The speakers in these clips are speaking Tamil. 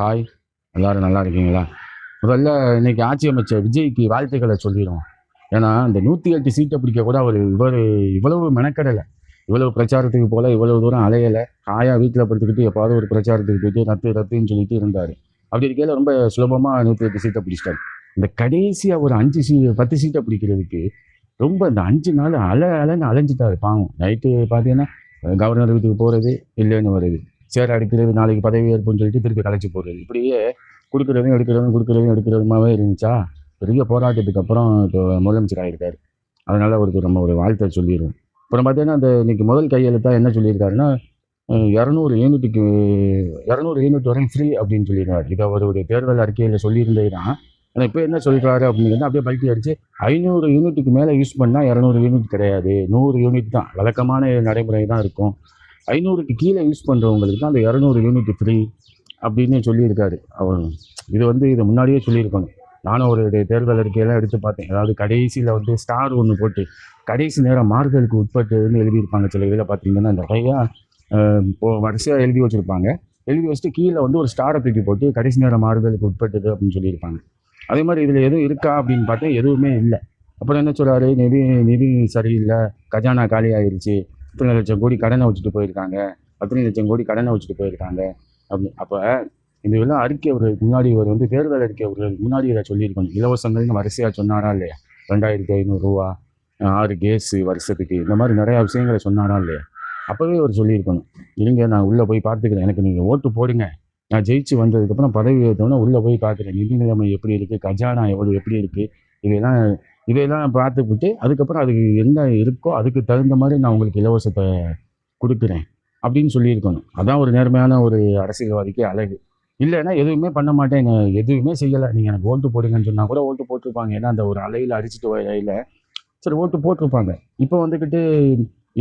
ஹாய், எல்லாரும் நல்லா இருக்கீங்களா? முதல்ல இன்னைக்கு ஆட்சி அமைச்சர் விஜய்க்கு வாழ்த்துக்களை சொல்லிடுவோம். ஏன்னா, இந்த 108 சீட்டை பிடிக்க கூட இவ்வளவு மெனக்கெடல. இவ்வளவு பிரச்சாரத்துக்கு போல, இவ்வளவு தூரம் அலையல. ஹாயா வீட்ல படுத்துக்கிட்டு எப்பாவது ஒரு பிரச்சாரத்துக்கு போயிட்டு ரத்து ரத்துன்னு சொல்லிட்டு இருந்தாரு. அப்படி இருக்கையில ரொம்ப சுலபமா 108 சீட்டை பிடிச்சிட்டாரு. இந்த கடைசியா ஒரு 10 சீட்டை பிடிக்கிறதுக்கு ரொம்ப இந்த 5 நாள் அலைன்னு அலைஞ்சிட்டாரு பாவம். நைட்டு பார்த்தீங்கன்னா, கவர்னர் வீட்டுக்கு போறது, இல்லைன்னு வருது. சேர் அடிக்கிறது, நாளைக்கு பதவி ஏற்புன்னு சொல்லிட்டு திருப்பி கலைச்சு போடுறது. இப்படியே குடுக்குறதும் எடுக்கிறதுமாவே இருந்துச்சா, பெரிய போராட்டத்துக்கு அப்புறம் இப்போ முதலமைச்சர் ஆயிருக்காரு. அதனால அவருக்கு நம்ம ஒரு வாழ்த்தை சொல்லிடுவோம். அப்புறம் பார்த்தீங்கன்னா, இன்னைக்கு முதல் கையெழுத்தா என்ன சொல்லியிருக்காருன்னா, 200 யூனிட்டுக்கு 200 யூனிட் வரையும் ஃப்ரீ அப்படின்னு சொல்லியிருக்காரு. இது அவருடைய தேர்தல் அறிக்கையில் சொல்லியிருந்தது தான். ஆனால் இப்போ என்ன சொல்றாரு அப்படின்னு அப்படியே பல்ட்டி அடிச்சு 500 யூனிட்டுக்கு மேலே யூஸ் பண்ணால் 200 யூனிட் கிடையாது, 100 யூனிட் தான் வழக்கமான நடைமுறை தான் இருக்கும். 500க்கு கீழே யூஸ் பண்ணுறவங்களுக்கு தான் அந்த 200 யூனிட் ஃப்ரீ அப்படின்னு சொல்லியிருக்காரு அவர். இதை முன்னாடியே சொல்லியிருக்கணும். நானும் ஒரு தேர்தல் அறிக்கையெல்லாம் எடுத்து பார்த்தேன். அதாவது கடைசியில் ஸ்டார் ஒன்று போட்டு கடைசி நேரம் மாறுதலுக்கு உட்பட்டுன்னு எழுதியிருப்பாங்க. சில இதில் பார்த்தீங்கன்னா நிறையா இப்போ வரிசையாக எழுதி வச்சுருப்பாங்க. எழுதி வச்சுட்டு கீழே ஒரு ஸ்டாரை தூக்கி போட்டு கடைசி நேரம் மாறுதலுக்கு உட்பட்டது அப்படின்னு சொல்லியிருப்பாங்க. அதே மாதிரி இதில் எதுவும் இருக்கா அப்படின்னு பார்த்தா எதுவுமே இல்லை. அப்புறம் என்ன சொல்கிறாரு, நிதி நிதி சரியில்லை, கஜானா காலி ஆயிடுச்சு, இத்தனை லட்சம் கோடி கடனை வச்சுட்டு போயிருக்காங்க, அத்தனை லட்சம் கோடி கடனை வச்சுட்டு போயிருக்காங்க அப்படி. அப்போ இதெல்லாம் அறிக்கை அவர்களுக்கு முன்னாடி தேர்தல் அறிக்கை அவர்களுக்கு முன்னாடி இதை சொல்லியிருக்கணும். இலவசங்கள்னு வரிசையாக சொன்னாரா இல்லையா? 2500 ரூபா, 6 கேஸு வருஷத்துக்கு, இந்த மாதிரி நிறையா விஷயங்களை சொன்னாரா இல்லையா? அப்போவே அவர் சொல்லியிருக்கணும், இருங்க நான் உள்ளே போய் பார்த்துக்கிறேன், எனக்கு நீங்கள் ஓட்டு போடுங்க, நான் ஜெயிச்சு வந்ததுக்கப்புறம் பதவி ஏற்றோன்னா உள்ளே போய் பார்க்குறேன், நிதி நிலைமை எப்படி இருக்குது, கஜானா எப்படி இருக்குது, இதையெல்லாம் இதையெல்லாம் பார்த்துக்கிட்டு அதுக்கப்புறம் அதுக்கு என்ன இருக்கோ அதுக்கு தகுந்த மாதிரி நான் உங்களுக்கு இலவசத்தை கொடுக்குறேன் அப்படின்னு சொல்லியிருக்கணும். அதான் ஒரு நேர்மையான ஒரு அரசியல்வாதிக்கு அழகு. இல்லைன்னா எதுவுமே பண்ண மாட்டேன், நான் எதுவுமே செய்யலை, நீங்கள் எனக்கு ஓட்டு போடுங்கன்னு சொன்னால் கூட ஓட்டு போட்டிருப்பாங்க. ஏன்னா அந்த ஒரு அலையில் அடிச்சுட்டு வரையில் சரி ஓட்டு போட்டிருப்பாங்க. இப்போ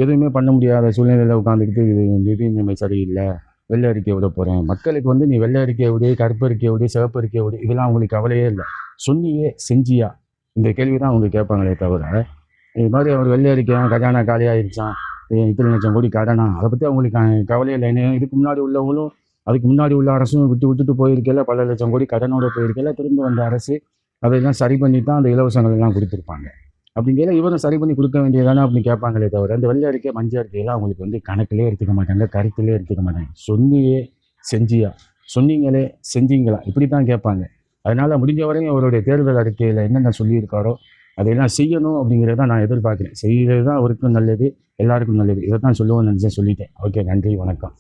எதுவுமே பண்ண முடியாத சூழ்நிலையில் உட்காந்துக்கிட்டு நிதி நிலைமை சரியில்லை, வெள்ளை அறிக்கை விட போகிறேன், மக்களுக்கு நீ வெள்ளை அறிக்கை விடு, கருப்பு அறிக்கை விடு, சிவப்பு அறிக்கை விடு, இதெல்லாம் அவங்களுக்கு கவலையே இல்லை. சொன்னியே செஞ்சியா, இந்த கேள்வி தான் அவங்க கேட்பாங்களே தவிர, இது மாதிரி அவர் வெள்ளை அறிக்கையான், கஜானா காலி ஆயிடுச்சான், இத்தனை லட்சம் கோடி கடனா, அதை பற்றி அவங்களுக்கு கவலையே இல்லை. இதுக்கு முன்னாடி உள்ளவங்களும் அதுக்கு முன்னாடி உள்ள அரசும் விட்டுட்டு போயிருக்கல, பல லட்சம் கோடி கடனோட போயிருக்கல, திரும்ப வந்த அரசு அதையெல்லாம் சரி பண்ணி தான் அந்த இலவசங்கள்லாம் கொடுத்துருப்பாங்க. அப்படிங்கிற இவரும் சரி பண்ணி கொடுக்க வேண்டியதானே அப்படின்னு கேட்பாங்களே தவிர, இந்த வெள்ளை அறிக்கை மஞ்சள் அறிக்கையெல்லாம் அவங்களுக்கு கணக்கிலே எடுத்துக்க மாட்டாங்க, கருத்திலே எடுத்துக்க மாட்டாங்க. சொன்னியே செஞ்சியா, சொன்னீங்களே செஞ்சீங்களா, இப்படி தான் கேட்பாங்க. அதனால் முடிஞ்ச வரையும் அவருடைய தேர்தல் அறிக்கையில் என்னென்ன சொல்லியிருக்காரோ அதையெல்லாம் செய்யணும் அப்படிங்கிறத நான் எதிர்பார்க்குறேன். செய்கிறது தான் அவருக்கும் நல்லது, எல்லாருக்கும் நல்லது. இதை தான் சொல்லுவோம்னு நினச்சேன், சொல்லிட்டேன். ஓகே, நன்றி, வணக்கம்.